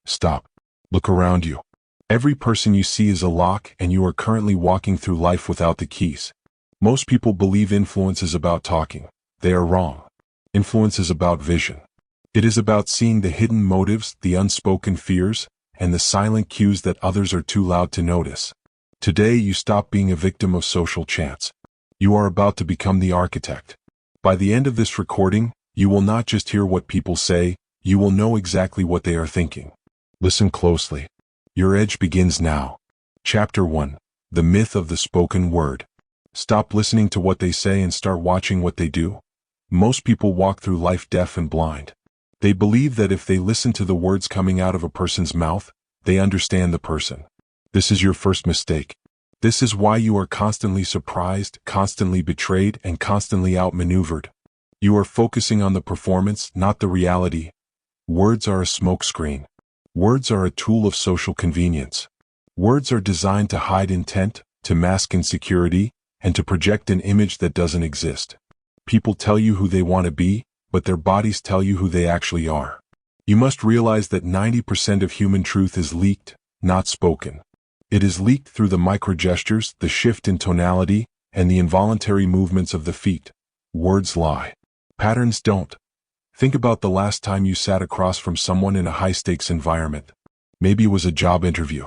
Stop. Look around you. Every person you see is a lock, and you are currently walking through life without the keys. Most people believe influence is about talking. They are wrong. Influence is about vision. It is about seeing the hidden motives, the unspoken fears, and the silent cues that others are too loud to notice. Today you stop being a victim of social chance. You are about to become the architect. By the end of this recording, you will not just hear what people say, you will know exactly what they are thinking. Listen closely. Your edge begins now. Chapter 1. The Myth of the Spoken Word. Stop listening to what they say and start watching what they do. Most people walk through life deaf and blind. They believe that if they listen to the words coming out of a person's mouth, they understand the person. This is your first mistake. This is why you are constantly surprised, constantly betrayed, and constantly outmaneuvered. You are focusing on the performance, not the reality. Words are a smokescreen. Words are a tool of social convenience. Words are designed to hide intent, to mask insecurity, and to project an image that doesn't exist. People tell you who they want to be, but their bodies tell you who they actually are. You must realize that 90% of human truth is leaked, not spoken. It is leaked through the microgestures, the shift in tonality, and the involuntary movements of the feet. Words lie. Patterns don't. Think about the last time you sat across from someone in a high-stakes environment. Maybe it was a job interview.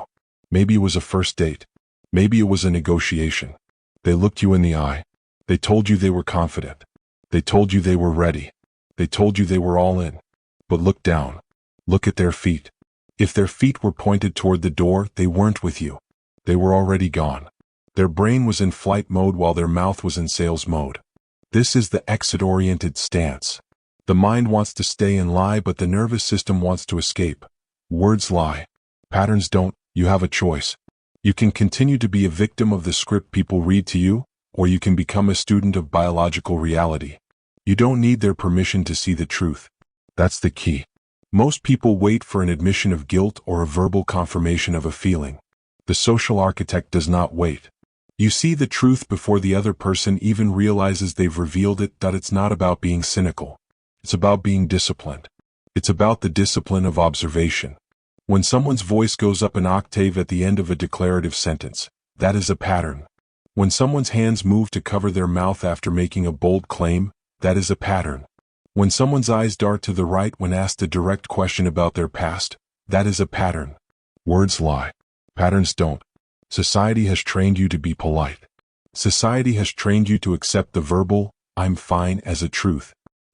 Maybe it was a first date. Maybe it was a negotiation. They looked you in the eye. They told you they were confident. They told you they were ready. They told you they were all in. But look down. Look at their feet. If their feet were pointed toward the door, they weren't with you. They were already gone. Their brain was in flight mode while their mouth was in sales mode. This is the exit-oriented stance. The mind wants to stay and lie, but the nervous system wants to escape. Words lie. Patterns don't. You have a choice. You can continue to be a victim of the script people read to you, or you can become a student of biological reality. You don't need their permission to see the truth. That's the key. Most people wait for an admission of guilt or a verbal confirmation of a feeling. The social architect does not wait. You see the truth before the other person even realizes they've revealed it. It's not about being cynical. It's about being disciplined. It's about the discipline of observation. When someone's voice goes up an octave at the end of a declarative sentence, that is a pattern. When someone's hands move to cover their mouth after making a bold claim, that is a pattern. When someone's eyes dart to the right when asked a direct question about their past, that is a pattern. Words lie. Patterns don't. Society has trained you to be polite. Society has trained you to accept the verbal, "I'm fine," as a truth.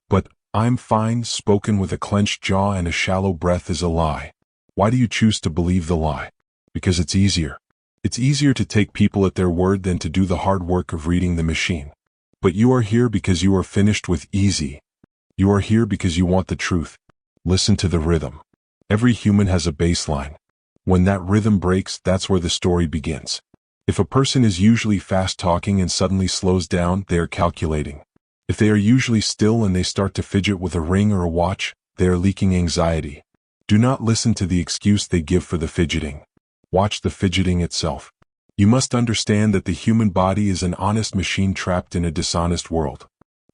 But, "I'm fine," spoken with a clenched jaw and a shallow breath, is a lie. Why do you choose to believe the lie? Because it's easier. It's easier to take people at their word than to do the hard work of reading the machine. But you are here because you are finished with easy. You are here because you want the truth. Listen to the rhythm. Every human has a baseline. When that rhythm breaks, that's where the story begins. If a person is usually fast-talking and suddenly slows down, they are calculating. If they are usually still and they start to fidget with a ring or a watch, they are leaking anxiety. Do not listen to the excuse they give for the fidgeting. Watch the fidgeting itself. You must understand that the human body is an honest machine trapped in a dishonest world.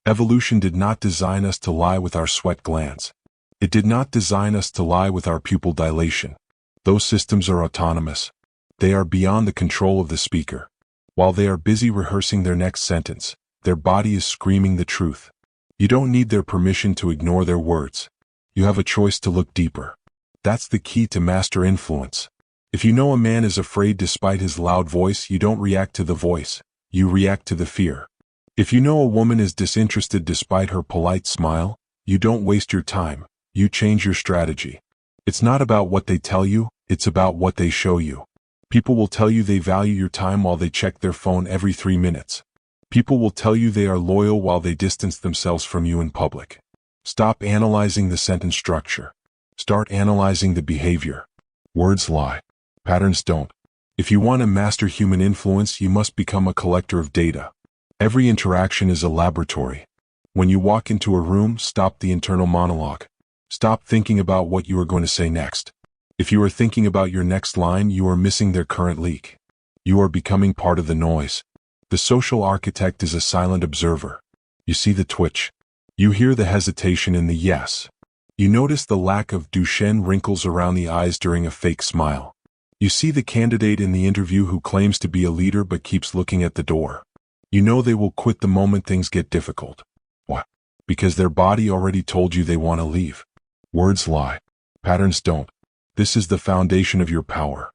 Evolution did not design us to lie with our sweat glands. It did not design us to lie with our pupil dilation. Those systems are autonomous. They are beyond the control of the speaker. While they are busy rehearsing their next sentence, their body is screaming the truth. You don't need their permission to ignore their words. You have a choice to look deeper. That's the key to master influence. If you know a man is afraid despite his loud voice, you don't react to the voice, you react to the fear. If you know a woman is disinterested despite her polite smile, you don't waste your time, you change your strategy. It's not about what they tell you, it's about what they show you. People will tell you they value your time while they check their phone every 3 minutes. People will tell you they are loyal while they distance themselves from you in public. Stop analyzing the sentence structure. Start analyzing the behavior. Words lie. Patterns don't. If you want to master human influence, you must become a collector of data. Every interaction is a laboratory. When you walk into a room, stop the internal monologue. Stop thinking about what you are going to say next. If you are thinking about your next line, you are missing their current leak. You are becoming part of the noise. The social architect is a silent observer. You see the twitch. You hear the hesitation in the yes. You notice the lack of Duchenne wrinkles around the eyes during a fake smile. You see the candidate in the interview who claims to be a leader but keeps looking at the door. You know they will quit the moment things get difficult. Why? Because their body already told you they want to leave. Words lie. Patterns don't. This is the foundation of your power.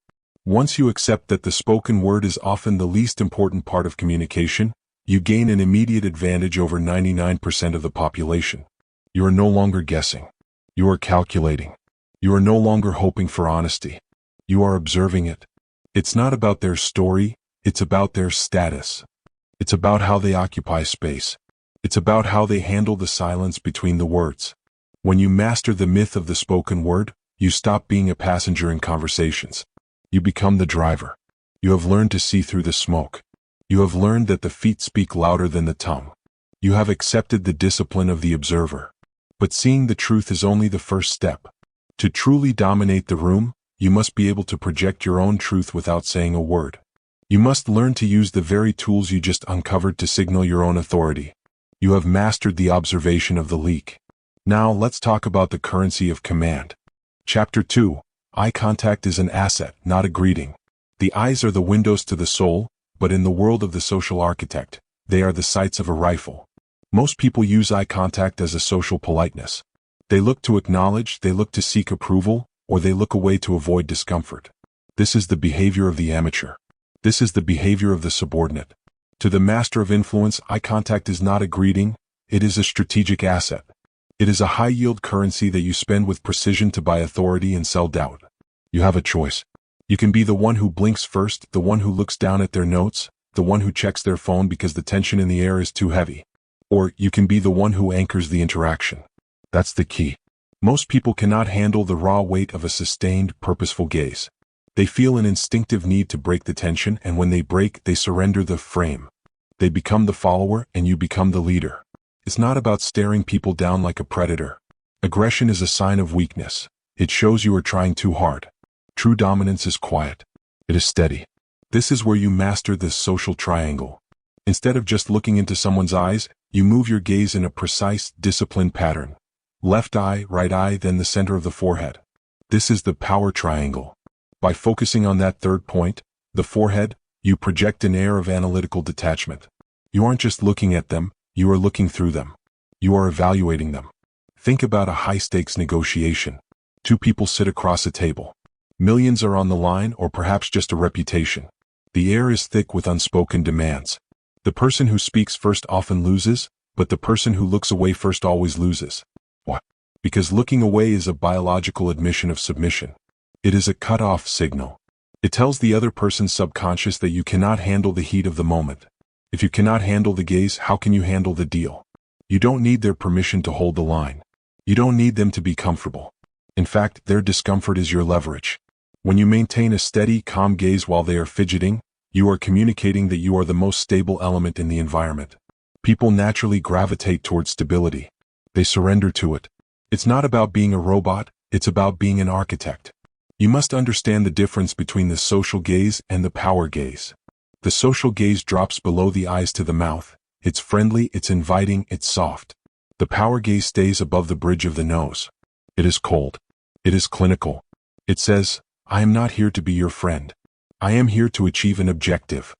Once you accept that the spoken word is often the least important part of communication, you gain an immediate advantage over 99% of the population. You are no longer guessing. You are calculating. You are no longer hoping for honesty. You are observing it. It's not about their story, it's about their status. It's about how they occupy space. It's about how they handle the silence between the words. When you master the myth of the spoken word, you stop being a passenger in conversations. You become the driver. You have learned to see through the smoke. You have learned that the feet speak louder than the tongue. You have accepted the discipline of the observer. But seeing the truth is only the first step. To truly dominate the room, you must be able to project your own truth without saying a word. You must learn to use the very tools you just uncovered to signal your own authority. You have mastered the observation of the leak. Now let's talk about the currency of command. Chapter 2. Eye contact is an asset, not a greeting. The eyes are the windows to the soul, but in the world of the social architect, they are the sights of a rifle. Most people use eye contact as a social politeness. They look to acknowledge, they look to seek approval, or they look away to avoid discomfort. This is the behavior of the amateur. This is the behavior of the subordinate. To the master of influence, eye contact is not a greeting, it is a strategic asset. It is a high-yield currency that you spend with precision to buy authority and sell doubt. You have a choice. You can be the one who blinks first, the one who looks down at their notes, the one who checks their phone because the tension in the air is too heavy. Or you can be the one who anchors the interaction. That's the key. Most people cannot handle the raw weight of a sustained, purposeful gaze. They feel an instinctive need to break the tension, and when they break, they surrender the frame. They become the follower, and you become the leader. It's not about staring people down like a predator. Aggression is a sign of weakness. It shows you are trying too hard. True dominance is quiet. It is steady. This is where you master the social triangle. Instead of just looking into someone's eyes, you move your gaze in a precise, disciplined pattern. Left eye, right eye, then the center of the forehead. This is the power triangle. By focusing on that third point, the forehead, you project an air of analytical detachment. You aren't just looking at them, you are looking through them. You are evaluating them. Think about a high-stakes negotiation. Two people sit across a table. Millions are on the line, or perhaps just a reputation. The air is thick with unspoken demands. The person who speaks first often loses, but the person who looks away first always loses. Why? Because looking away is a biological admission of submission. It is a cut-off signal. It tells the other person's subconscious that you cannot handle the heat of the moment. If you cannot handle the gaze, how can you handle the deal? You don't need their permission to hold the line. You don't need them to be comfortable. In fact, their discomfort is your leverage. When you maintain a steady, calm gaze while they are fidgeting, you are communicating that you are the most stable element in the environment. People naturally gravitate towards stability. They surrender to it. It's not about being a robot, it's about being an architect. You must understand the difference between the social gaze and the power gaze. The social gaze drops below the eyes to the mouth. It's friendly, it's inviting, it's soft. The power gaze stays above the bridge of the nose. It is cold. It is clinical. It says, I am not here to be your friend. I am here to achieve an objective.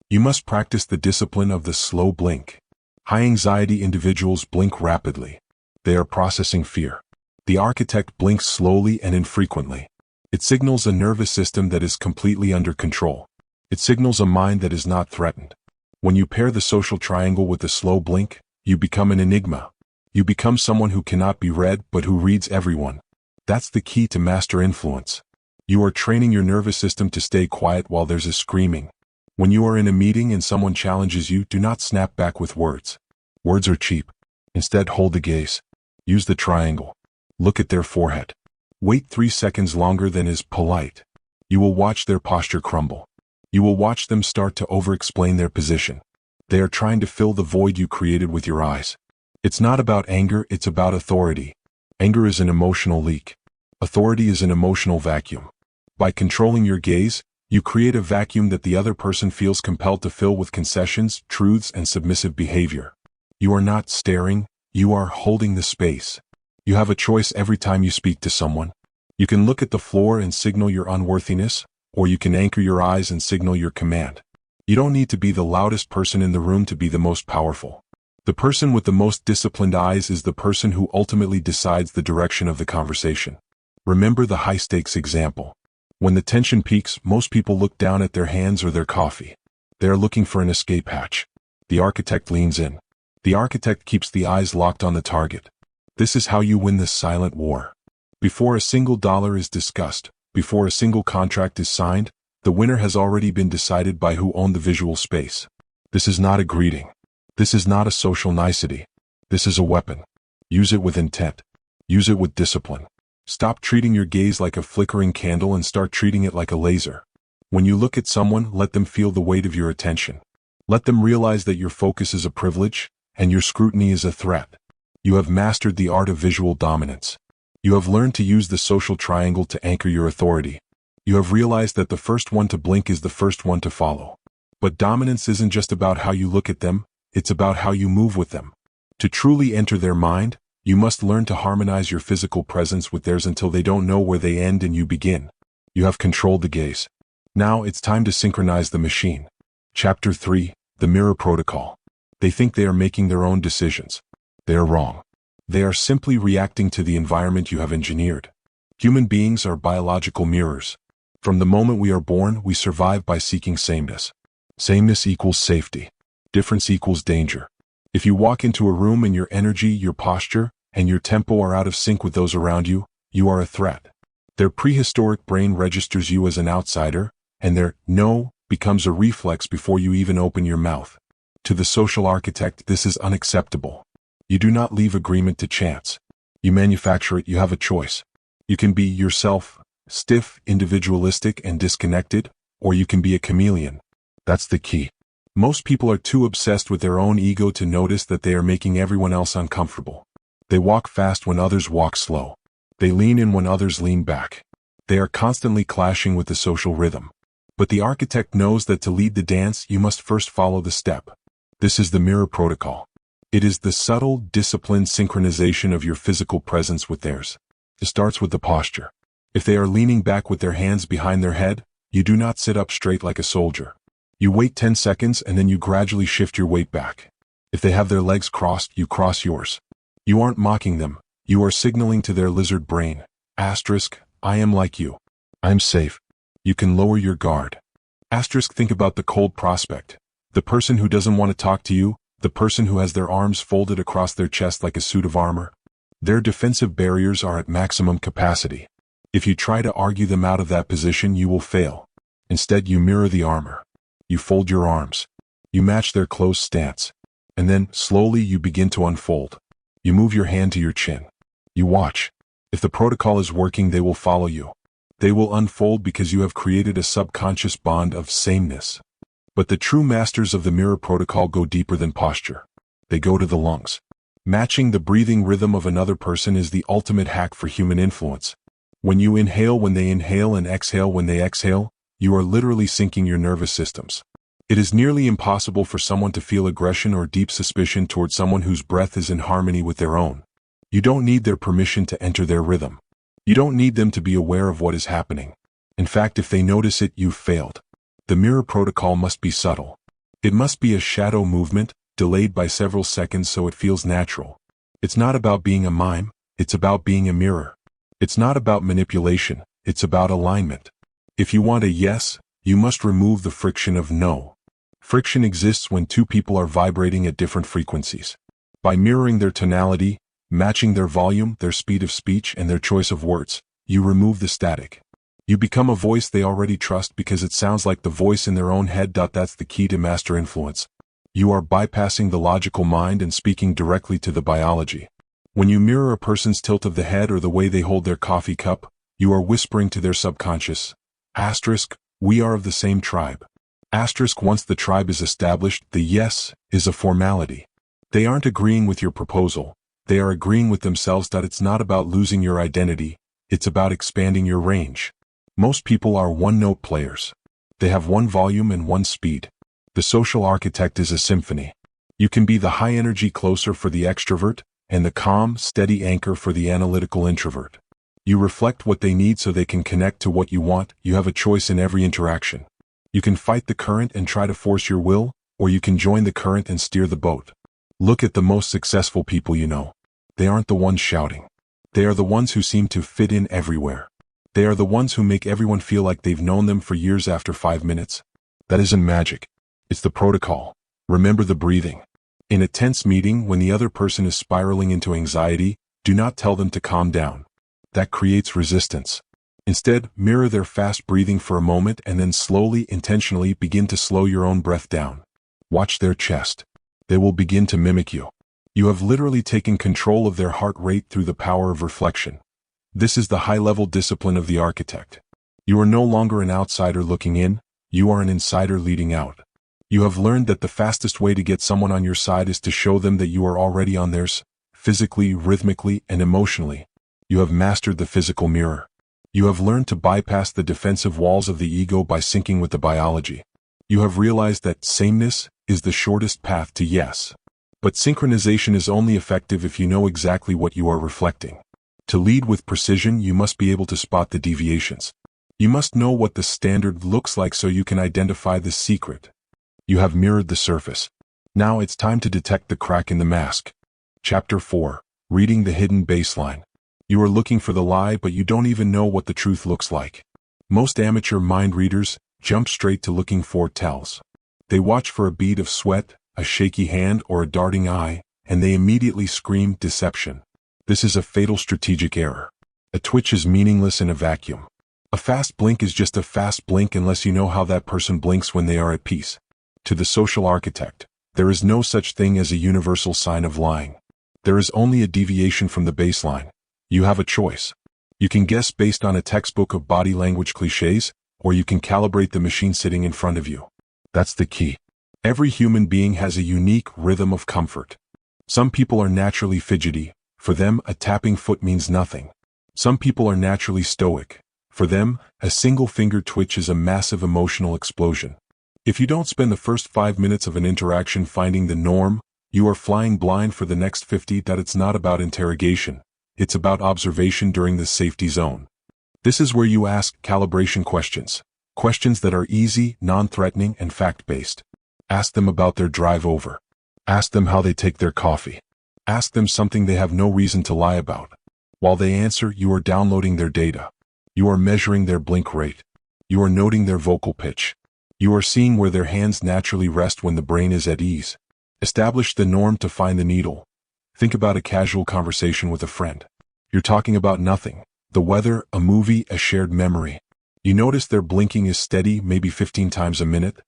You must practice the discipline of the slow blink. High-anxiety individuals blink rapidly. They are processing fear. The architect blinks slowly and infrequently. It signals a nervous system that is completely under control. It signals a mind that is not threatened. When you pair the social triangle with the slow blink, you become an enigma. You become someone who cannot be read but who reads everyone. That's the key to master influence. You are training your nervous system to stay quiet while there's a screaming. When you are in a meeting and someone challenges you, do not snap back with words. Words are cheap. Instead, hold the gaze. Use the triangle. Look at their forehead. Wait 3 seconds longer than is polite. You will watch their posture crumble. You will watch them start to over-explain their position. They are trying to fill the void you created with your eyes. It's not about anger, it's about authority. Anger is an emotional leak. Authority is an emotional vacuum. By controlling your gaze, you create a vacuum that the other person feels compelled to fill with concessions, truths, and submissive behavior. You are not staring, you are holding the space. You have a choice every time you speak to someone. You can look at the floor and signal your unworthiness, or you can anchor your eyes and signal your command. You don't need to be the loudest person in the room to be the most powerful. The person with the most disciplined eyes is the person who ultimately decides the direction of the conversation. Remember the high-stakes example. When the tension peaks, most people look down at their hands or their coffee. They are looking for an escape hatch. The architect leans in. The architect keeps the eyes locked on the target. This is how you win this silent war. Before a single dollar is discussed, before a single contract is signed, the winner has already been decided by who owned the visual space. This is not a greeting. This is not a social nicety. This is a weapon. Use it with intent. Use it with discipline. Stop treating your gaze like a flickering candle and start treating it like a laser. When you look at someone, let them feel the weight of your attention. Let them realize that your focus is a privilege, and your scrutiny is a threat. You have mastered the art of visual dominance. You have learned to use the social triangle to anchor your authority. You have realized that the first one to blink is the first one to follow. But dominance isn't just about how you look at them, it's about how you move with them. To truly enter their mind, you must learn to harmonize your physical presence with theirs until they don't know where they end and you begin. You have controlled the gaze. Now it's time to synchronize the machine. Chapter 3, The Mirror Protocol. They think they are making their own decisions. They are wrong. They are simply reacting to the environment you have engineered. Human beings are biological mirrors. From the moment we are born, we survive by seeking sameness. Sameness equals safety. Difference equals danger. If you walk into a room and your energy, your posture, and your tempo are out of sync with those around you, you are a threat. Their prehistoric brain registers you as an outsider, and their no becomes a reflex before you even open your mouth. To the social architect, this is unacceptable. You do not leave agreement to chance. You manufacture it. You have a choice. You can be yourself, stiff, individualistic, and disconnected, or you can be a chameleon. That's the key. Most people are too obsessed with their own ego to notice that they are making everyone else uncomfortable. They walk fast when others walk slow. They lean in when others lean back. They are constantly clashing with the social rhythm. But the architect knows that to lead the dance, you must first follow the step. This is the mirror protocol. It is the subtle, disciplined synchronization of your physical presence with theirs. It starts with the posture. If they are leaning back with their hands behind their head, you do not sit up straight like a soldier. You wait 10 seconds and then you gradually shift your weight back. If they have their legs crossed, you cross yours. You aren't mocking them. You are signaling to their lizard brain. Asterisk, I am like you. I'm safe. You can lower your guard. Asterisk, think about the cold prospect. The person who doesn't want to talk to you, the person who has their arms folded across their chest like a suit of armor. Their defensive barriers are at maximum capacity. If you try to argue them out of that position, you will fail. Instead, you mirror the armor. You fold your arms. You match their closed stance. And then, slowly, you begin to unfold. You move your hand to your chin. You watch. If the protocol is working, they will follow you. They will unfold because you have created a subconscious bond of sameness. But the true masters of the mirror protocol go deeper than posture. They go to the lungs. Matching the breathing rhythm of another person is the ultimate hack for human influence. When you inhale when they inhale and exhale when they exhale, you are literally syncing your nervous systems. It is nearly impossible for someone to feel aggression or deep suspicion toward someone whose breath is in harmony with their own. You don't need their permission to enter their rhythm. You don't need them to be aware of what is happening. In fact, if they notice it, you've failed. The mirror protocol must be subtle. It must be a shadow movement, delayed by several seconds so it feels natural. It's not about being a mime, it's about being a mirror. It's not about manipulation, it's about alignment. If you want a yes, you must remove the friction of no. Friction exists when two people are vibrating at different frequencies. By mirroring their tonality, matching their volume, their speed of speech, and their choice of words, you remove the static. You become a voice they already trust because it sounds like the voice in their own head. That's the key to master influence. You are bypassing the logical mind and speaking directly to the biology. When you mirror a person's tilt of the head or the way they hold their coffee cup, you are whispering to their subconscious. Asterisk, we are of the same tribe. Asterisk, once the tribe is established, the yes is a formality. They aren't agreeing with your proposal. They are agreeing with themselves. It's not about losing your identity. It's about expanding your range. Most people are one-note players. They have one volume and one speed. The social architect is a symphony. You can be the high-energy closer for the extrovert, and the calm, steady anchor for the analytical introvert. You reflect what they need so they can connect to what you want. You have a choice in every interaction. You can fight the current and try to force your will, or you can join the current and steer the boat. Look at the most successful people you know. They aren't the ones shouting. They are the ones who seem to fit in everywhere. They are the ones who make everyone feel like they've known them for years after 5 minutes. That isn't magic. It's the protocol. Remember the breathing. In a tense meeting, when the other person is spiraling into anxiety, do not tell them to calm down. That creates resistance. Instead, mirror their fast breathing for a moment and then slowly, intentionally begin to slow your own breath down. Watch their chest. They will begin to mimic you. You have literally taken control of their heart rate through the power of reflection. This is the high-level discipline of the architect. You are no longer an outsider looking in, you are an insider leading out. You have learned that the fastest way to get someone on your side is to show them that you are already on theirs, physically, rhythmically, and emotionally. You have mastered the physical mirror. You have learned to bypass the defensive walls of the ego by syncing with the biology. You have realized that sameness is the shortest path to yes. But synchronization is only effective if you know exactly what you are reflecting. To lead with precision, you must be able to spot the deviations. You must know what the standard looks like so you can identify the secret. You have mirrored the surface. Now it's time to detect the crack in the mask. Chapter 4. Reading the hidden baseline. You are looking for the lie, but you don't even know what the truth looks like. Most amateur mind readers jump straight to looking for tells. They watch for a bead of sweat, a shaky hand, or a darting eye, and they immediately scream deception. This is a fatal strategic error. A twitch is meaningless in a vacuum. A fast blink is just a fast blink unless you know how that person blinks when they are at peace. To the social architect, there is no such thing as a universal sign of lying. There is only a deviation from the baseline. You have a choice. You can guess based on a textbook of body language cliches, or you can calibrate the machine sitting in front of you. That's the key. Every human being has a unique rhythm of comfort. Some people are naturally fidgety. For them, a tapping foot means nothing. Some people are naturally stoic. For them, a single finger twitch is a massive emotional explosion. If you don't spend the first 5 minutes of an interaction finding the norm, you are flying blind for the next 50. That it's not about interrogation. It's about observation during the safety zone. This is where you ask calibration questions. Questions that are easy, non-threatening, and fact-based. Ask them about their drive over. Ask them how they take their coffee. Ask them something they have no reason to lie about. While they answer, you are downloading their data. You are measuring their blink rate. You are noting their vocal pitch. You are seeing where their hands naturally rest when the brain is at ease. Establish the norm to find the needle. Think about a casual conversation with a friend. You're talking about nothing. The weather, a movie, a shared memory. You notice their blinking is steady, maybe 15 times a minute.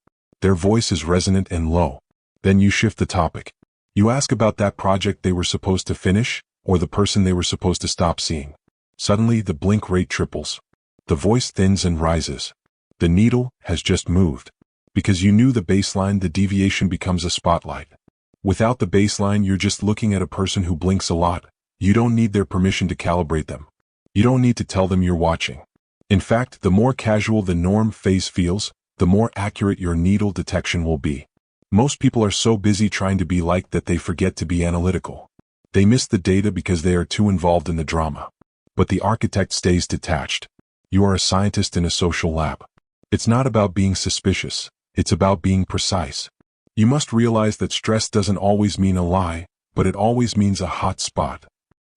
Their voice is resonant and low. Then you shift the topic. You ask about that project they were supposed to finish, or the person they were supposed to stop seeing. Suddenly, the blink rate triples. The voice thins and rises. The needle has just moved. Because you knew the baseline, the deviation becomes a spotlight. Without the baseline, you're just looking at a person who blinks a lot. You don't need their permission to calibrate them. You don't need to tell them you're watching. In fact, the more casual the norm phase feels, the more accurate your needle detection will be. Most people are so busy trying to be liked that they forget to be analytical. They miss the data because they are too involved in the drama. But the architect stays detached. You are a scientist in a social lab. It's not about being suspicious. It's about being precise. You must realize that stress doesn't always mean a lie, but it always means a hot spot.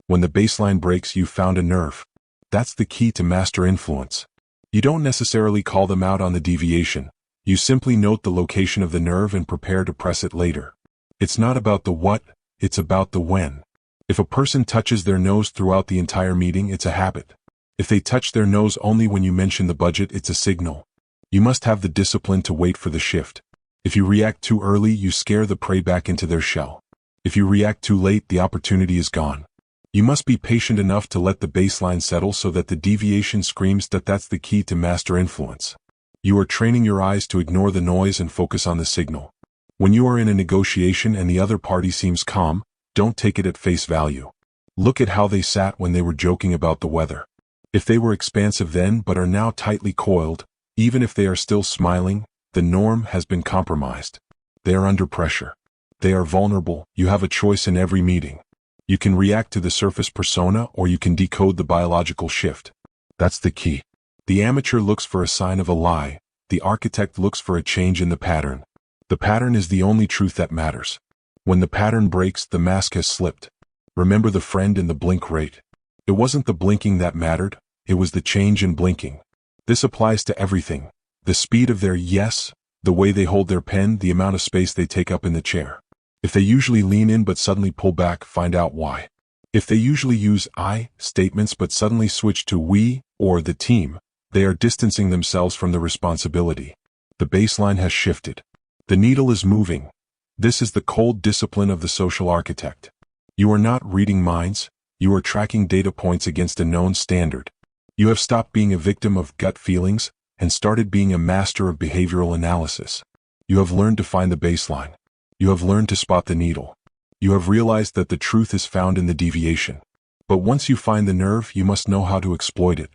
When the baseline breaks, you found a nerve. That's the key to master influence. You don't necessarily call them out on the deviation. You simply note the location of the nerve and prepare to press it later. It's not about the what, it's about the when. If a person touches their nose throughout the entire meeting, it's a habit. If they touch their nose only when you mention the budget, it's a signal. You must have the discipline to wait for the shift. If you react too early, you scare the prey back into their shell. If you react too late, the opportunity is gone. You must be patient enough to let the baseline settle so that the deviation screams that that's the key to master influence. You are training your eyes to ignore the noise and focus on the signal. When you are in a negotiation and the other party seems calm, don't take it at face value. Look at how they sat when they were joking about the weather. If they were expansive then but are now tightly coiled, even if they are still smiling, the norm has been compromised. They are under pressure. They are vulnerable. You have a choice in every meeting. You can react to the surface persona or you can decode the biological shift. That's the key. The amateur looks for a sign of a lie. The architect looks for a change in the pattern. The pattern is the only truth that matters. When the pattern breaks, the mask has slipped. Remember the friend in the blink rate. It wasn't the blinking that mattered, it was the change in blinking. This applies to everything. The speed of their yes, the way they hold their pen, the amount of space they take up in the chair. If they usually lean in but suddenly pull back, find out why. If they usually use I statements but suddenly switch to we or the team, they are distancing themselves from the responsibility. The baseline has shifted. The needle is moving. This is the cold discipline of the social architect. You are not reading minds, you are tracking data points against a known standard. You have stopped being a victim of gut feelings and started being a master of behavioral analysis. You have learned to find the baseline. You have learned to spot the needle. You have realized that the truth is found in the deviation. But once you find the nerve, you must know how to exploit it.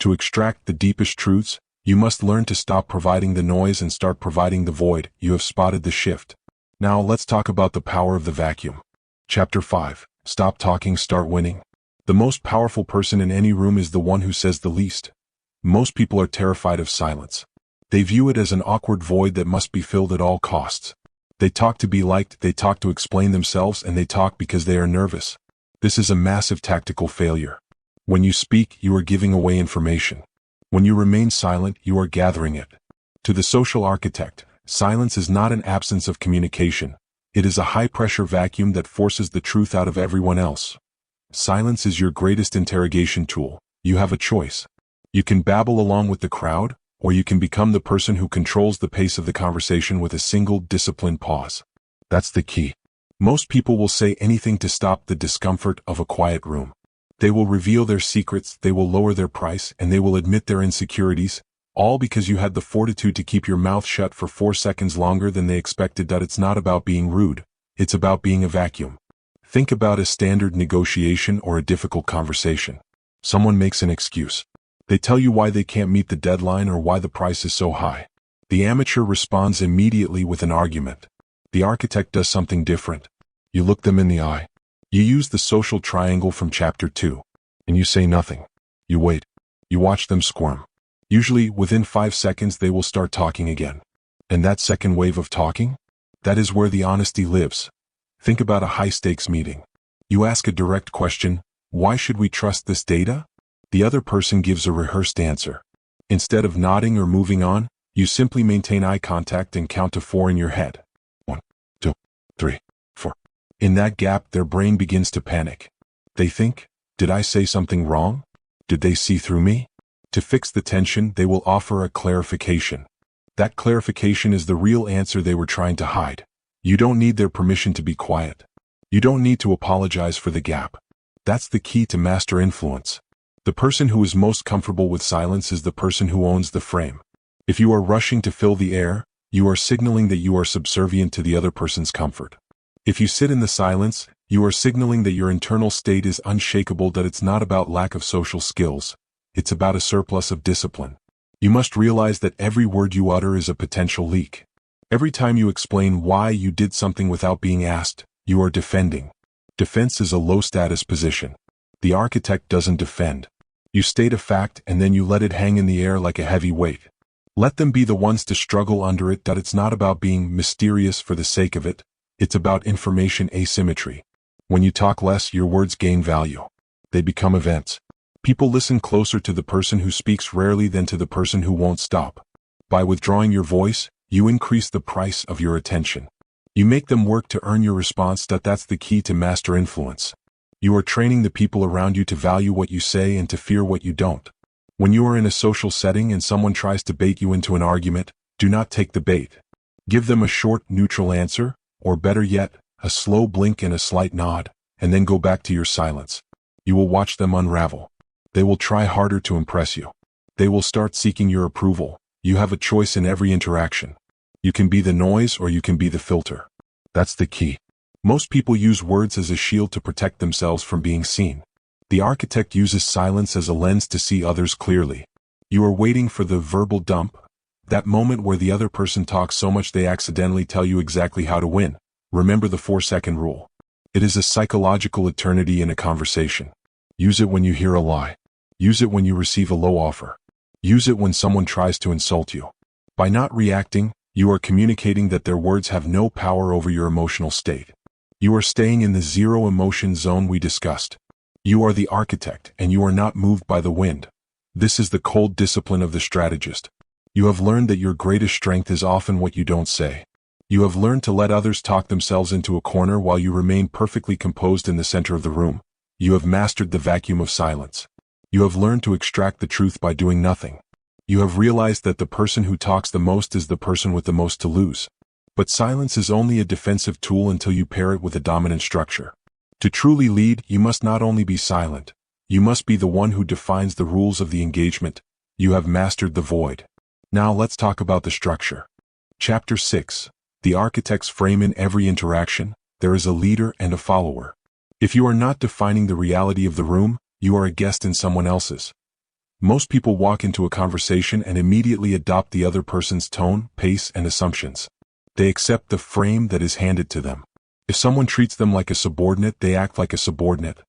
To extract the deepest truths, you must learn to stop providing the noise and start providing the void. You have spotted the shift. Now let's talk about the power of the vacuum. Chapter 5. Stop talking, start winning. The most powerful person in any room is the one who says the least. Most people are terrified of silence. They view it as an awkward void that must be filled at all costs. They talk to be liked, they talk to explain themselves, and they talk because they are nervous. This is a massive tactical failure. When you speak, you are giving away information. When you remain silent, you are gathering it. To the social architect, silence is not an absence of communication. It is a high-pressure vacuum that forces the truth out of everyone else. Silence is your greatest interrogation tool. You have a choice. You can babble along with the crowd, or you can become the person who controls the pace of the conversation with a single disciplined pause. That's the key. Most people will say anything to stop the discomfort of a quiet room. They will reveal their secrets, they will lower their price, and they will admit their insecurities, all because you had the fortitude to keep your mouth shut for 4 seconds longer than they expected. It's not about being rude, it's about being a vacuum. Think about a standard negotiation or a difficult conversation. Someone makes an excuse. They tell you why they can't meet the deadline or why the price is so high. The amateur responds immediately with an argument. The architect does something different. You look them in the eye. You use the social triangle from chapter 2. And you say nothing. You wait. You watch them squirm. Usually, within 5 seconds they will start talking again. And that second wave of talking? That is where the honesty lives. Think about a high-stakes meeting. You ask a direct question, why should we trust this data? The other person gives a rehearsed answer. Instead of nodding or moving on, you simply maintain eye contact and count to 4 in your head. 1, 2, 3, 4. In that gap, their brain begins to panic. They think, did I say something wrong? Did they see through me? To fix the tension, they will offer a clarification. That clarification is the real answer they were trying to hide. You don't need their permission to be quiet. You don't need to apologize for the gap. That's the key to master influence. The person who is most comfortable with silence is the person who owns the frame. If you are rushing to fill the air, you are signaling that you are subservient to the other person's comfort. If you sit in the silence, you are signaling that your internal state is unshakable, that it's not about lack of social skills. It's about a surplus of discipline. You must realize that every word you utter is a potential leak. Every time you explain why you did something without being asked, you are defending. Defense is a low-status position. The architect doesn't defend. You state a fact and then you let it hang in the air like a heavy weight. Let them be the ones to struggle under it. It's not about being mysterious for the sake of it. It's about information asymmetry. When you talk less, your words gain value. They become events. People listen closer to the person who speaks rarely than to the person who won't stop. By withdrawing your voice, you increase the price of your attention. You make them work to earn your response. That's the key to master influence. You are training the people around you to value what you say and to fear what you don't. When you are in a social setting and someone tries to bait you into an argument, do not take the bait. Give them a short, neutral answer, or better yet, a slow blink and a slight nod, and then go back to your silence. You will watch them unravel. They will try harder to impress you. They will start seeking your approval. You have a choice in every interaction. You can be the noise or you can be the filter. That's the key. Most people use words as a shield to protect themselves from being seen. The architect uses silence as a lens to see others clearly. You are waiting for the verbal dump, that moment where the other person talks so much they accidentally tell you exactly how to win. Remember the 4-second rule. It is a psychological eternity in a conversation. Use it when you hear a lie. Use it when you receive a low offer. Use it when someone tries to insult you. By not reacting, you are communicating that their words have no power over your emotional state. You are staying in the zero emotion zone we discussed. You are the architect, and you are not moved by the wind. This is the cold discipline of the strategist. You have learned that your greatest strength is often what you don't say. You have learned to let others talk themselves into a corner while you remain perfectly composed in the center of the room. You have mastered the vacuum of silence. You have learned to extract the truth by doing nothing. You have realized that the person who talks the most is the person with the most to lose. But silence is only a defensive tool until you pair it with a dominant structure. To truly lead, you must not only be silent. You must be the one who defines the rules of the engagement. You have mastered the void. Now let's talk about the structure. Chapter 6. The architect's frame. In every interaction, there is a leader and a follower. If you are not defining the reality of the room, you are a guest in someone else's. Most people walk into a conversation and immediately adopt the other person's tone, pace, and assumptions. They accept the frame that is handed to them. If someone treats them like a subordinate, they act like a subordinate.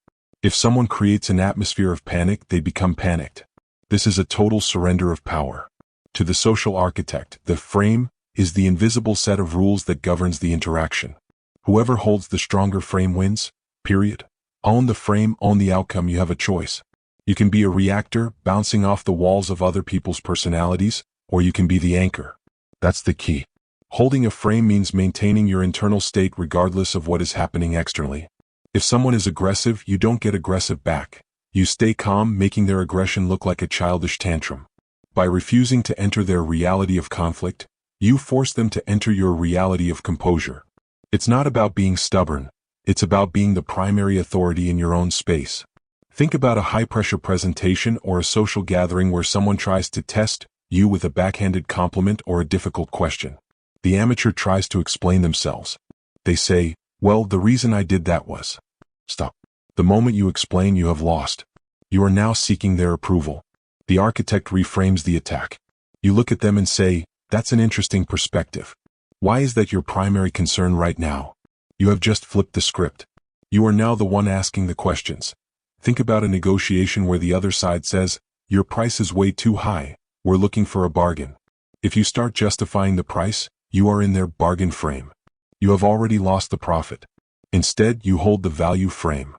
If someone creates an atmosphere of panic, they become panicked. This is a total surrender of power. To the social architect, the frame is the invisible set of rules that governs the interaction. Whoever holds the stronger frame wins, period. Own the frame, own the outcome. You have a choice. You can be a reactor, bouncing off the walls of other people's personalities, or you can be the anchor. That's the key. Holding a frame means maintaining your internal state regardless of what is happening externally. If someone is aggressive, you don't get aggressive back. You stay calm, making their aggression look like a childish tantrum. By refusing to enter their reality of conflict, you force them to enter your reality of composure. It's not about being stubborn. It's about being the primary authority in your own space. Think about a high-pressure presentation or a social gathering where someone tries to test you with a backhanded compliment or a difficult question. The amateur tries to explain themselves. They say, "Well, the reason I did that was..." Stop. The moment you explain, you have lost. You are now seeking their approval. The architect reframes the attack. You look at them and say, "That's an interesting perspective. Why is that your primary concern right now?" You have just flipped the script. You are now the one asking the questions. Think about a negotiation where the other side says, "Your price is way too high. We're looking for a bargain." If you start justifying the price, you are in their bargain frame. You have already lost the profit. Instead, you hold the value frame.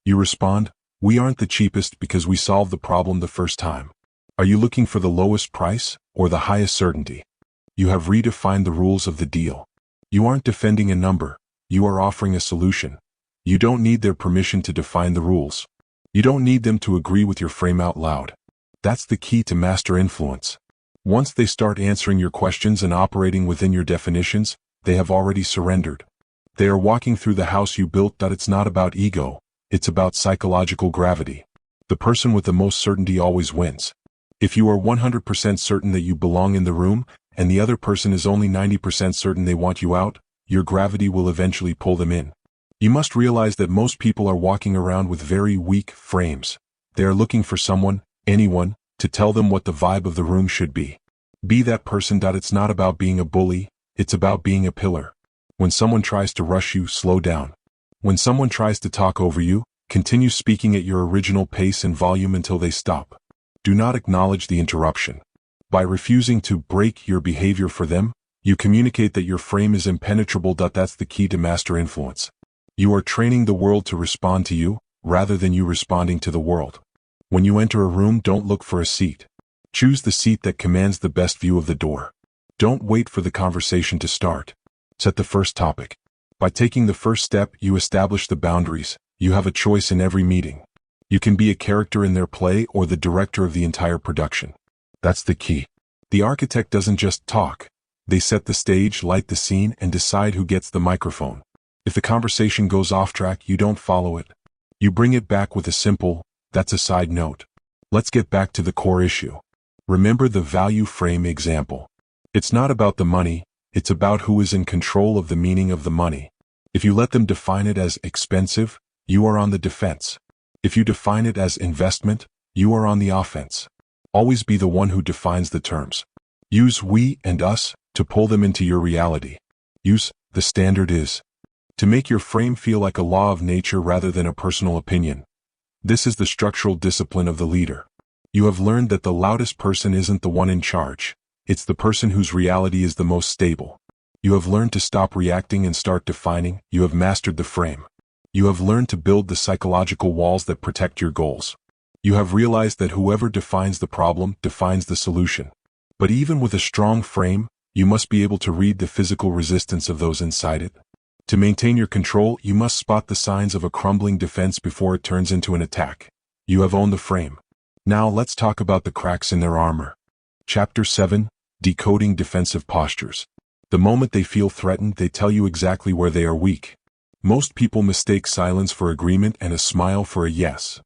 You respond, "We aren't the cheapest because we solved the problem the first time." Are you looking for the lowest price or the highest certainty? You have redefined the rules of the deal. You aren't defending a number. You are offering a solution. You don't need their permission to define the rules. You don't need them to agree with your frame out loud. That's the key to master influence. Once they start answering your questions and operating within your definitions, they have already surrendered. They are walking through the house you built. It's not about ego. It's about psychological gravity. The person with the most certainty always wins. If you are 100% certain that you belong in the room, and the other person is only 90% certain they want you out, your gravity will eventually pull them in. You must realize that most people are walking around with very weak frames. They are looking for someone, anyone, to tell them what the vibe of the room should be. Be that person. It's not about being a bully, it's about being a pillar. When someone tries to rush you, slow down. When someone tries to talk over you, continue speaking at your original pace and volume until they stop. Do not acknowledge the interruption. By refusing to break your behavior for them, you communicate that your frame is impenetrable. That's the key to master influence. You are training the world to respond to you, rather than you responding to the world. When you enter a room, don't look for a seat. Choose the seat that commands the best view of the door. Don't wait for the conversation to start. Set the first topic. By taking the first step, you establish the boundaries. You have a choice in every meeting. You can be a character in their play or the director of the entire production. That's the key. The architect doesn't just talk. They set the stage, light the scene, and decide who gets the microphone. If the conversation goes off track, you don't follow it. You bring it back with a simple, "That's a side note. Let's get back to the core issue." Remember the value frame example. It's not about the money, it's about who is in control of the meaning of the money. If you let them define it as expensive, you are on the defense. If you define it as investment, you are on the offense. Always be the one who defines the terms. Use we and us to pull them into your reality. Use the standard is. to make your frame feel like a law of nature rather than a personal opinion. This is the structural discipline of the leader. You have learned that the loudest person isn't the one in charge. It's the person whose reality is the most stable. You have learned to stop reacting and start defining. You have mastered the frame. You have learned to build the psychological walls that protect your goals. You have realized that whoever defines the problem defines the solution. But even with a strong frame, you must be able to read the physical resistance of those inside it. To maintain your control, you must spot the signs of a crumbling defense before it turns into an attack. You have owned the frame. Now let's talk about the cracks in their armor. Chapter 7: Decoding Defensive Postures. The moment they feel threatened, they tell you exactly where they are weak. Most people mistake silence for agreement and a smile for a yes.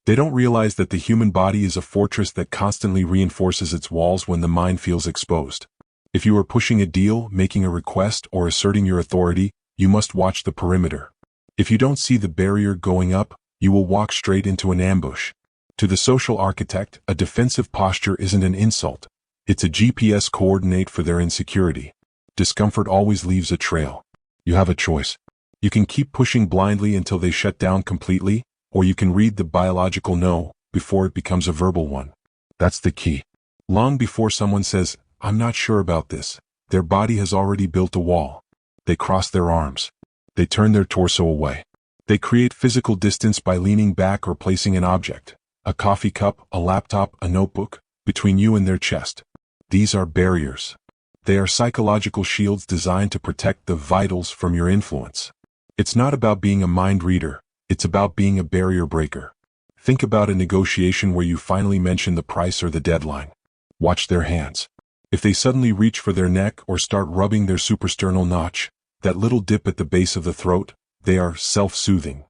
They don't realize that the human body is a fortress that constantly reinforces its walls when the mind feels exposed. If you are pushing a deal, making a request, or asserting your authority, you must watch the perimeter. If you don't see the barrier going up, you will walk straight into an ambush. To the social architect, a defensive posture isn't an insult. It's a GPS coordinate for their insecurity. Discomfort always leaves a trail. You have a choice. You can keep pushing blindly until they shut down completely, or you can read the biological no before it becomes a verbal one. That's the key. Long before someone says, "I'm not sure about this," their body has already built a wall. They cross their arms. They turn their torso away. They create physical distance by leaning back or placing an object, a coffee cup, a laptop, a notebook, between you and their chest. These are barriers. They are psychological shields designed to protect the vitals from your influence. It's not about being a mind reader, it's about being a barrier breaker. Think about a negotiation where you finally mention the price or the deadline. Watch their hands. If they suddenly reach for their neck or start rubbing their suprasternal notch, that little dip at the base of the throat, they are self-soothing.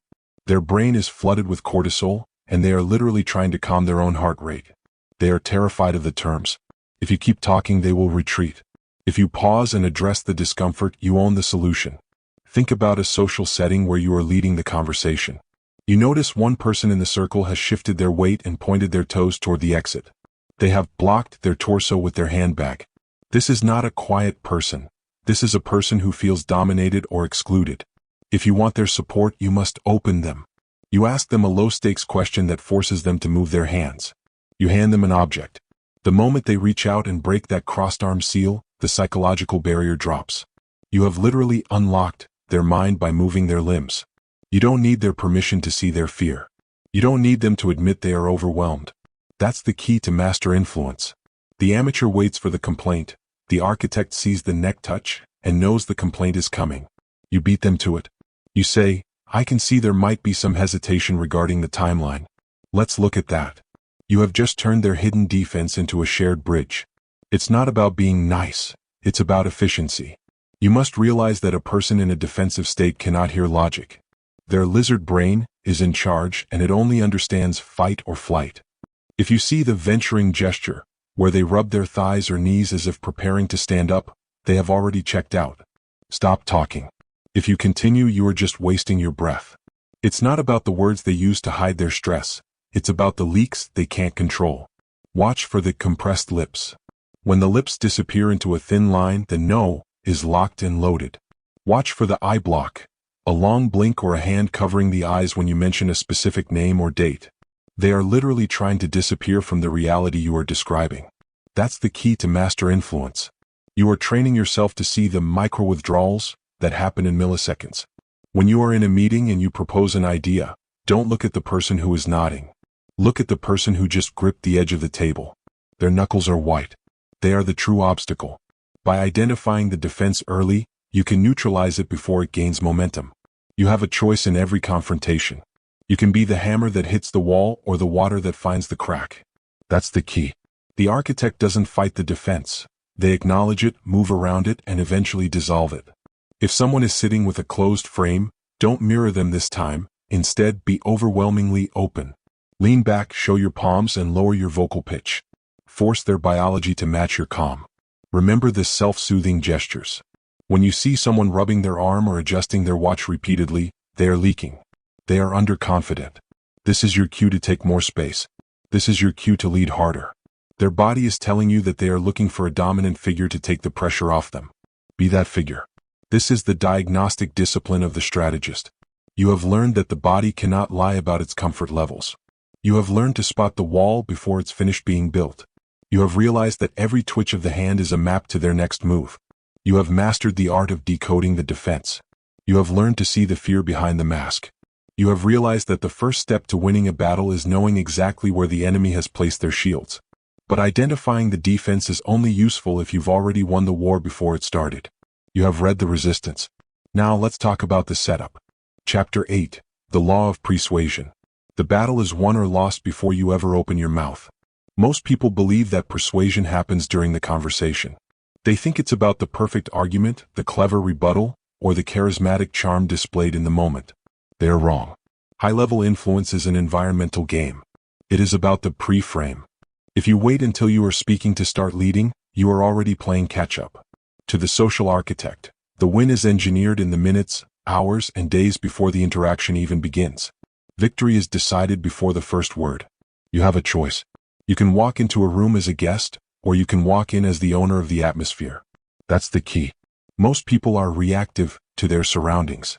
Their brain is flooded with cortisol, and they are literally trying to calm their own heart rate. They are terrified of the terms. If you keep talking, they will retreat. If you pause and address the discomfort, you own the solution. Think about a social setting where you are leading the conversation. You notice one person in the circle has shifted their weight and pointed their toes toward the exit. They have blocked their torso with their handbag. This is not a quiet person. This is a person who feels dominated or excluded. If you want their support, you must open them. You ask them a low-stakes question that forces them to move their hands. You hand them an object. The moment they reach out and break that crossed-arm seal, the psychological barrier drops. You have literally unlocked their mind by moving their limbs. You don't need their permission to see their fear. You don't need them to admit they are overwhelmed. That's the key to master influence. The amateur waits for the complaint. The architect sees the neck touch and knows the complaint is coming. You beat them to it. You say, "I can see there might be some hesitation regarding the timeline. Let's look at that." You have just turned their hidden defense into a shared bridge. It's not about being nice. It's about efficiency. You must realize that a person in a defensive state cannot hear logic. Their lizard brain is in charge and it only understands fight or flight. If you see the venturing gesture, where they rub their thighs or knees as if preparing to stand up, they have already checked out. Stop talking. If you continue, you are just wasting your breath. It's not about the words they use to hide their stress. It's about the leaks they can't control. Watch for the compressed lips. When the lips disappear into a thin line, the no is locked and loaded. Watch for the eye block, a long blink or a hand covering the eyes when you mention a specific name or date. They are literally trying to disappear from the reality you are describing. That's the key to master influence. You are training yourself to see the micro-withdrawals that happen in milliseconds. When you are in a meeting and you propose an idea, don't look at the person who is nodding. Look at the person who just gripped the edge of the table. Their knuckles are white. They are the true obstacle. By identifying the defense early, you can neutralize it before it gains momentum. You have a choice in every confrontation. You can be the hammer that hits the wall or the water that finds the crack. That's the key. The architect doesn't fight the defense. They acknowledge it, move around it, and eventually dissolve it. If someone is sitting with a closed frame, don't mirror them this time. Instead, be overwhelmingly open. Lean back, show your palms, and lower your vocal pitch. Force their biology to match your calm. Remember the self-soothing gestures. When you see someone rubbing their arm or adjusting their watch repeatedly, they are leaking. They are underconfident. This is your cue to take more space. This is your cue to lead harder. Their body is telling you that they are looking for a dominant figure to take the pressure off them. Be that figure. This is the diagnostic discipline of the strategist. You have learned that the body cannot lie about its comfort levels. You have learned to spot the wall before it's finished being built. You have realized that every twitch of the hand is a map to their next move. You have mastered the art of decoding the defense. You have learned to see the fear behind the mask. You have realized that the first step to winning a battle is knowing exactly where the enemy has placed their shields. But identifying the defense is only useful if you've already won the war before it started. You have read the resistance. Now let's talk about the setup. Chapter 8. The Law of Persuasion. The battle is won or lost before you ever open your mouth. Most people believe that persuasion happens during the conversation. They think it's about the perfect argument, the clever rebuttal, or the charismatic charm displayed in the moment. They are wrong. High-level influence is an environmental game. It is about the pre-frame. If you wait until you are speaking to start leading, you are already playing catch-up. To the social architect, the win is engineered in the minutes, hours, and days before the interaction even begins. Victory is decided before the first word. You have a choice. You can walk into a room as a guest, or you can walk in as the owner of the atmosphere. That's the key. Most people are reactive to their surroundings.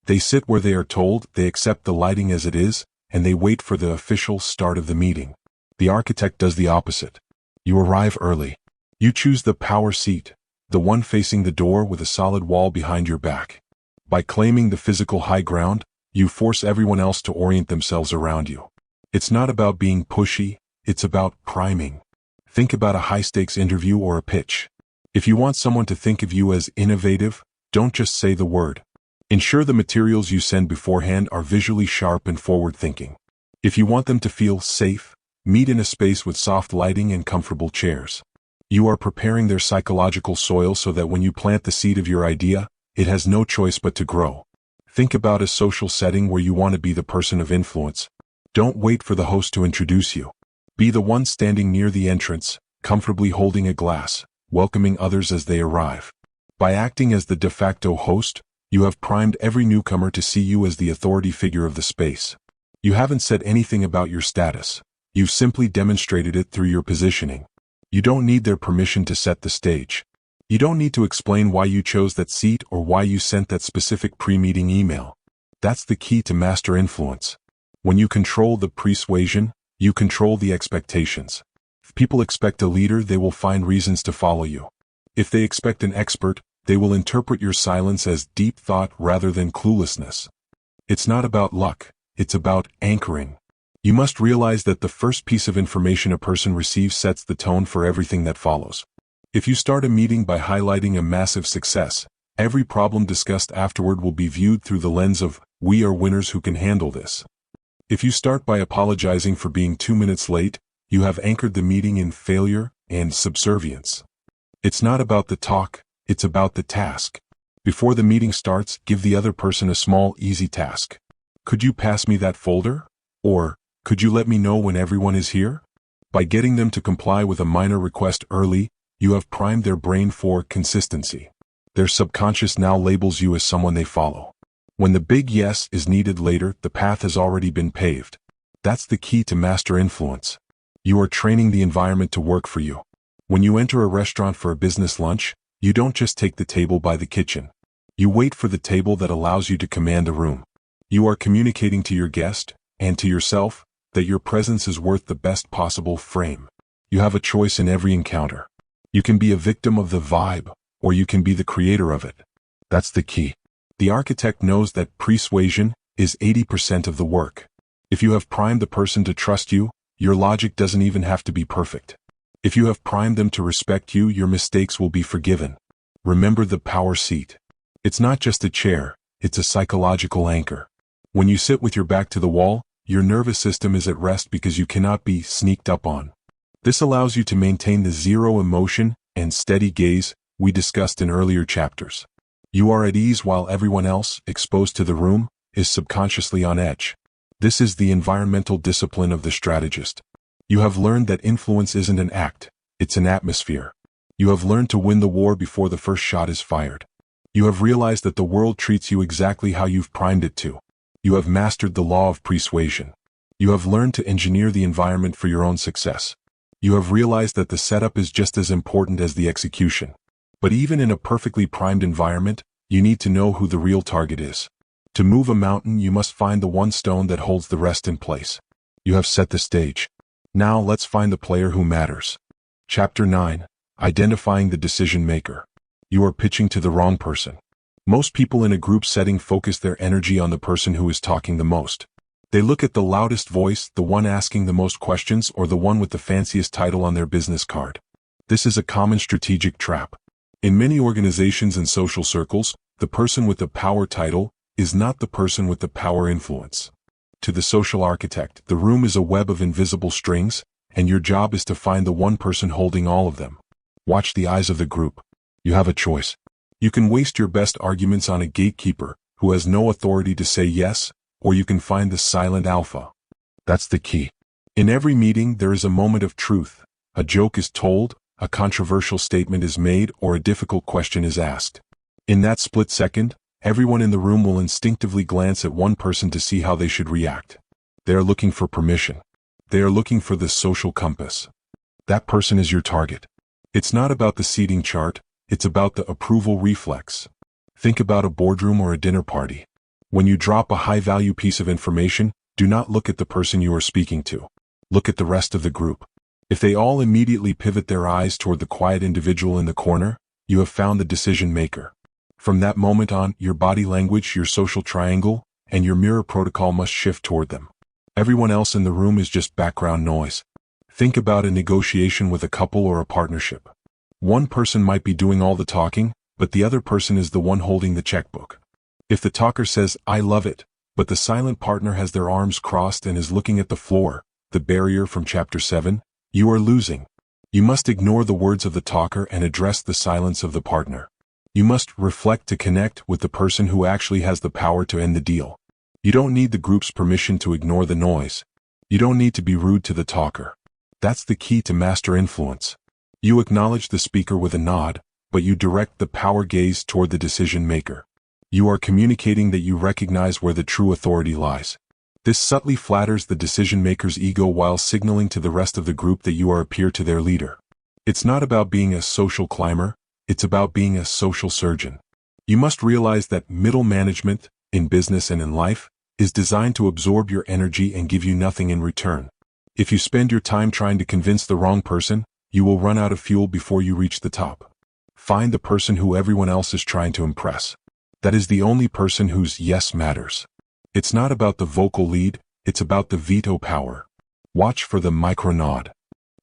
They sit where they are told, they accept the lighting as it is, and they wait for the official start of the meeting. The architect does the opposite. You arrive early. You choose the power seat, the one facing the door with a solid wall behind your back. By claiming the physical high ground, you force everyone else to orient themselves around you. It's not about being pushy, it's about priming. Think about a high-stakes interview or a pitch. If you want someone to think of you as innovative, don't just say the word. Ensure the materials you send beforehand are visually sharp and forward-thinking. If you want them to feel safe, meet in a space with soft lighting and comfortable chairs. You are preparing their psychological soil so that when you plant the seed of your idea, it has no choice but to grow. Think about a social setting where you want to be the person of influence. Don't wait for the host to introduce you. Be the one standing near the entrance, comfortably holding a glass, welcoming others as they arrive. By acting as the de facto host, you have primed every newcomer to see you as the authority figure of the space. You haven't said anything about your status. You've simply demonstrated it through your positioning. You don't need their permission to set the stage. You don't need to explain why you chose that seat or why you sent that specific pre-meeting email. That's the key to master influence. When you control the persuasion, you control the expectations. If people expect a leader, they will find reasons to follow you. If they expect an expert, they will interpret your silence as deep thought rather than cluelessness. It's not about luck, it's about anchoring. You must realize that the first piece of information a person receives sets the tone for everything that follows. If you start a meeting by highlighting a massive success, every problem discussed afterward will be viewed through the lens of, we are winners who can handle this. If you start by apologizing for being 2 minutes late, you have anchored the meeting in failure and subservience. It's not about the talk, it's about the task. Before the meeting starts, give the other person a small, easy task. Could you pass me that folder? Or, could you let me know when everyone is here? By getting them to comply with a minor request early, you have primed their brain for consistency. Their subconscious now labels you as someone they follow. When the big yes is needed later, the path has already been paved. That's the key to master influence. You are training the environment to work for you. When you enter a restaurant for a business lunch, you don't just take the table by the kitchen. You wait for the table that allows you to command a room. You are communicating to your guest, and to yourself, that your presence is worth the best possible frame. You have a choice in every encounter. You can be a victim of the vibe, or you can be the creator of it. That's the key. The architect knows that persuasion is 80% of the work. If you have primed the person to trust you, your logic doesn't even have to be perfect. If you have primed them to respect you, your mistakes will be forgiven. Remember the power seat. It's not just a chair, it's a psychological anchor. When you sit with your back to the wall, your nervous system is at rest because you cannot be sneaked up on. This allows you to maintain the zero emotion and steady gaze we discussed in earlier chapters. You are at ease while everyone else, exposed to the room, is subconsciously on edge. This is the environmental discipline of the strategist. You have learned that influence isn't an act, it's an atmosphere. You have learned to win the war before the first shot is fired. You have realized that the world treats you exactly how you've primed it to. You have mastered the law of persuasion. You have learned to engineer the environment for your own success. You have realized that the setup is just as important as the execution. But even in a perfectly primed environment, You need to know who the real target is. To move a mountain, you must find the one stone that holds the rest in place. You have set the stage. Now let's find the player who matters. Chapter 9. Identifying the decision maker. You are pitching to the wrong person. Most people in a group setting focus their energy on the person who is talking the most. They look at the loudest voice, the one asking the most questions, or the one with the fanciest title on their business card. This is a common strategic trap. In many organizations and social circles, the person with the power title is not the person with the power influence. To the social architect, the room is a web of invisible strings, and your job is to find the one person holding all of them. Watch the eyes of the group. You have a choice. You can waste your best arguments on a gatekeeper who has no authority to say yes, or you can find the silent alpha. That's the key. In every meeting, there is a moment of truth. A joke is told, a controversial statement is made, or a difficult question is asked. In that split second, everyone in the room will instinctively glance at one person to see how they should react. They are looking for permission. They are looking for the social compass. That person is your target. It's not about the seating chart, it's about the approval reflex. Think about a boardroom or a dinner party. When you drop a high-value piece of information, do not look at the person you are speaking to. Look at the rest of the group. If they all immediately pivot their eyes toward the quiet individual in the corner, you have found the decision maker. From that moment on, your body language, your social triangle, and your mirror protocol must shift toward them. Everyone else in the room is just background noise. Think about a negotiation with a couple or a partnership. One person might be doing all the talking, but the other person is the one holding the checkbook. If the talker says, "I love it," but the silent partner has their arms crossed and is looking at the floor, the barrier from Chapter 7, you are losing. You must ignore the words of the talker and address the silence of the partner. You must reflect to connect with the person who actually has the power to end the deal. You don't need the group's permission to ignore the noise. You don't need to be rude to the talker. That's the key to master influence. You acknowledge the speaker with a nod, but you direct the power gaze toward the decision maker. You are communicating that you recognize where the true authority lies. This subtly flatters the decision maker's ego while signaling to the rest of the group that you are a peer to their leader. It's not about being a social climber, it's about being a social surgeon. You must realize that middle management, in business and in life, is designed to absorb your energy and give you nothing in return. If you spend your time trying to convince the wrong person, you will run out of fuel before you reach the top. Find the person who everyone else is trying to impress. That is the only person whose yes matters. It's not about the vocal lead, it's about the veto power. Watch for the micro nod.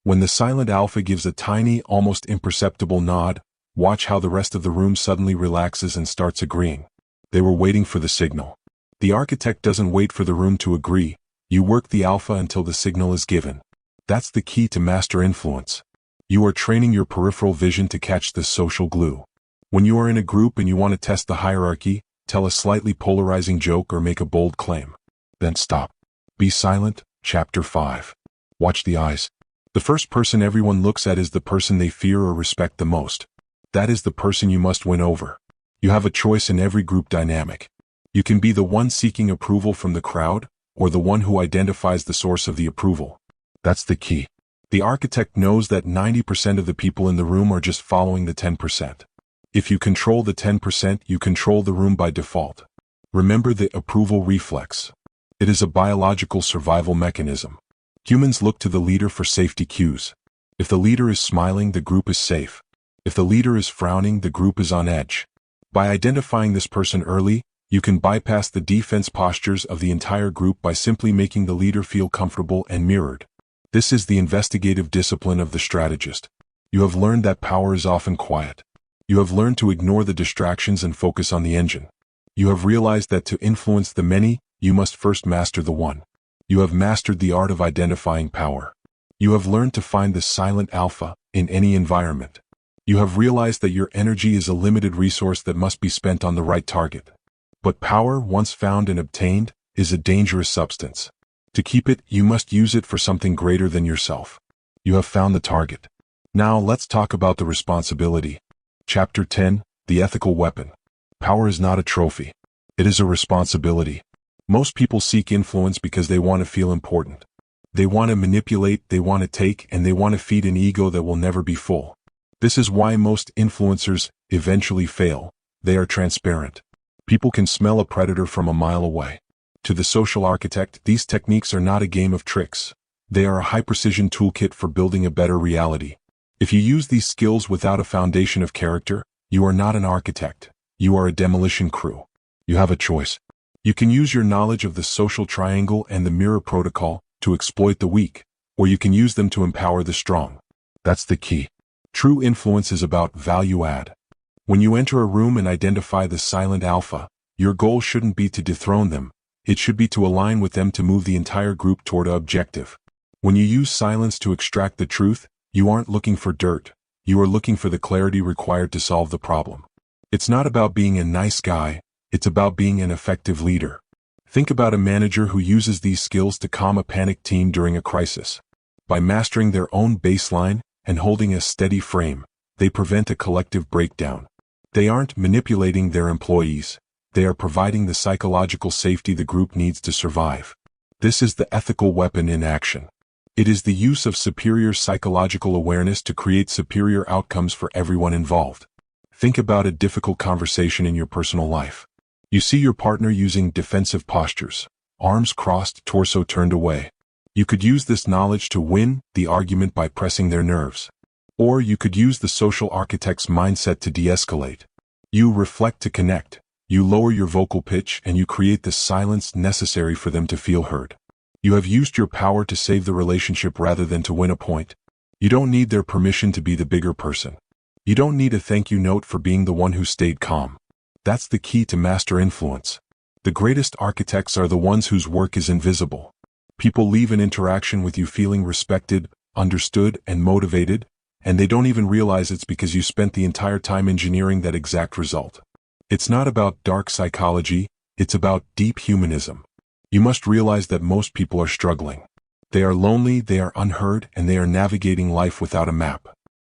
When the silent alpha gives a tiny, almost imperceptible nod, watch how the rest of the room suddenly relaxes and starts agreeing. They were waiting for the signal. The architect doesn't wait for the room to agree. You work the alpha until the signal is given. That's the key to master influence. You are training your peripheral vision to catch the social glue. When you are in a group and you want to test the hierarchy, tell a slightly polarizing joke or make a bold claim. Then stop. Be silent. Chapter 5. Watch the eyes. The first person everyone looks at is the person they fear or respect the most. That is the person you must win over. You have a choice in every group dynamic. You can be the one seeking approval from the crowd, or the one who identifies the source of the approval. That's the key. The architect knows that 90% of the people in the room are just following the 10%. If you control the 10%, you control the room by default. Remember the approval reflex. It is a biological survival mechanism. Humans look to the leader for safety cues. If the leader is smiling, the group is safe. If the leader is frowning, the group is on edge. By identifying this person early, you can bypass the defense postures of the entire group by simply making the leader feel comfortable and mirrored. This is the investigative discipline of the strategist. You have learned that power is often quiet. You have learned to ignore the distractions and focus on the engine. You have realized that to influence the many, you must first master the one. You have mastered the art of identifying power. You have learned to find the silent alpha in any environment. You have realized that your energy is a limited resource that must be spent on the right target. But power, once found and obtained, is a dangerous substance. To keep it, you must use it for something greater than yourself. You have found the target. Now let's talk about the responsibility. Chapter 10, The Ethical Weapon. Power is not a trophy. It is a responsibility. Most people seek influence because they want to feel important. They want to manipulate, they want to take, and they want to feed an ego that will never be full. This is why most influencers eventually fail. They are transparent. People can smell a predator from a mile away. To the social architect, these techniques are not a game of tricks. They are a high-precision toolkit for building a better reality. If you use these skills without a foundation of character, you are not an architect. You are a demolition crew. You have a choice. You can use your knowledge of the social triangle and the mirror protocol to exploit the weak, or you can use them to empower the strong. That's the key. True influence is about value add. When you enter a room and identify the silent alpha, your goal shouldn't be to dethrone them. It should be to align with them to move the entire group toward an objective. When you use silence to extract the truth, you aren't looking for dirt. You are looking for the clarity required to solve the problem. It's not about being a nice guy, it's about being an effective leader. Think about a manager who uses these skills to calm a panicked team during a crisis. By mastering their own baseline and holding a steady frame, they prevent a collective breakdown. They aren't manipulating their employees. They are providing the psychological safety the group needs to survive. This is the ethical weapon in action. It is the use of superior psychological awareness to create superior outcomes for everyone involved. Think about a difficult conversation in your personal life. You see your partner using defensive postures, arms crossed, torso turned away. You could use this knowledge to win the argument by pressing their nerves. Or you could use the social architect's mindset to de-escalate. You reflect to connect. You lower your vocal pitch and you create the silence necessary for them to feel heard. You have used your power to save the relationship rather than to win a point. You don't need their permission to be the bigger person. You don't need a thank you note for being the one who stayed calm. That's the key to master influence. The greatest architects are the ones whose work is invisible. People leave an interaction with you feeling respected, understood, and motivated, and they don't even realize it's because you spent the entire time engineering that exact result. It's not about dark psychology, it's about deep humanism. You must realize that most people are struggling. They are lonely, they are unheard, and they are navigating life without a map.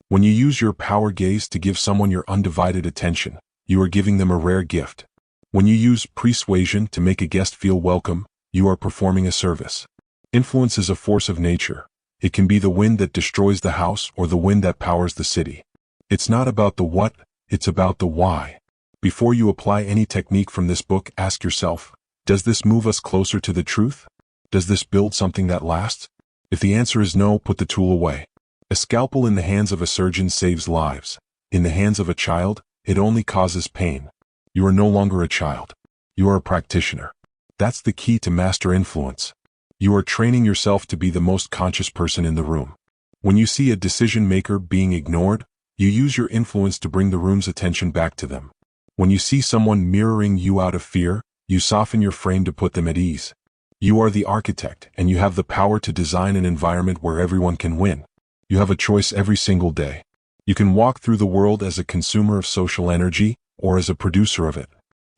When you use your power gaze to give someone your undivided attention, you are giving them a rare gift. When you use persuasion to make a guest feel welcome, you are performing a service. Influence is a force of nature. It can be the wind that destroys the house or the wind that powers the city. It's not about the what, it's about the why. Before you apply any technique from this book, ask yourself, does this move us closer to the truth? Does this build something that lasts? If the answer is no, put the tool away. A scalpel in the hands of a surgeon saves lives. In the hands of a child, it only causes pain. You are no longer a child. You are a practitioner. That's the key to master influence. You are training yourself to be the most conscious person in the room. When you see a decision maker being ignored, you use your influence to bring the room's attention back to them. When you see someone mirroring you out of fear, you soften your frame to put them at ease. You are the architect, and you have the power to design an environment where everyone can win. You have a choice every single day. You can walk through the world as a consumer of social energy, or as a producer of it.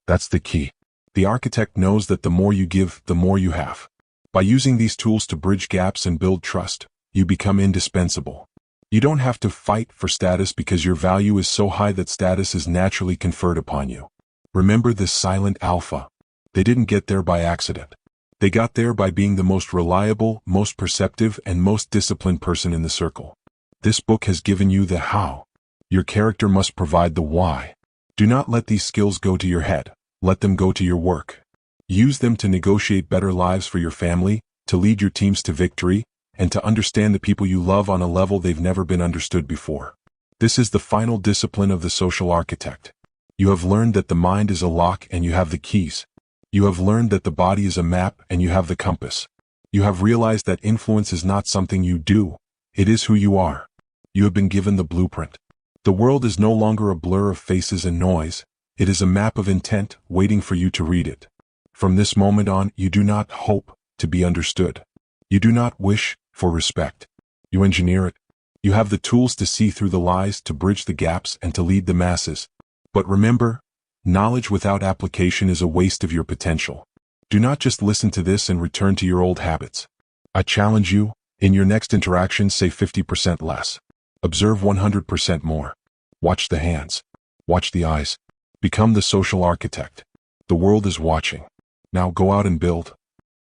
That's the key. The architect knows that the more you give, the more you have. By using these tools to bridge gaps and build trust, you become indispensable. You don't have to fight for status because your value is so high that status is naturally conferred upon you. Remember this silent alpha. They didn't get there by accident. They got there by being the most reliable, most perceptive, and most disciplined person in the circle. This book has given you the how. Your character must provide the why. Do not let these skills go to your head. Let them go to your work. Use them to negotiate better lives for your family, to lead your teams to victory, and to understand the people you love on a level they've never been understood before. This is the final discipline of the social architect. You have learned that the mind is a lock and you have the keys. You have learned that the body is a map and you have the compass. You have realized that influence is not something you do, it is who you are. You have been given the blueprint. The world is no longer a blur of faces and noise, it is a map of intent waiting for you to read it. From this moment on, you do not hope to be understood. You do not wish for respect. You engineer it. You have the tools to see through the lies, to bridge the gaps, and to lead the masses. But remember, knowledge without application is a waste of your potential. Do not just listen to this and return to your old habits. I challenge you, in your next interaction, say 50% less. Observe 100% more. Watch the hands. Watch the eyes. Become the social architect. The world is watching. Now go out and build.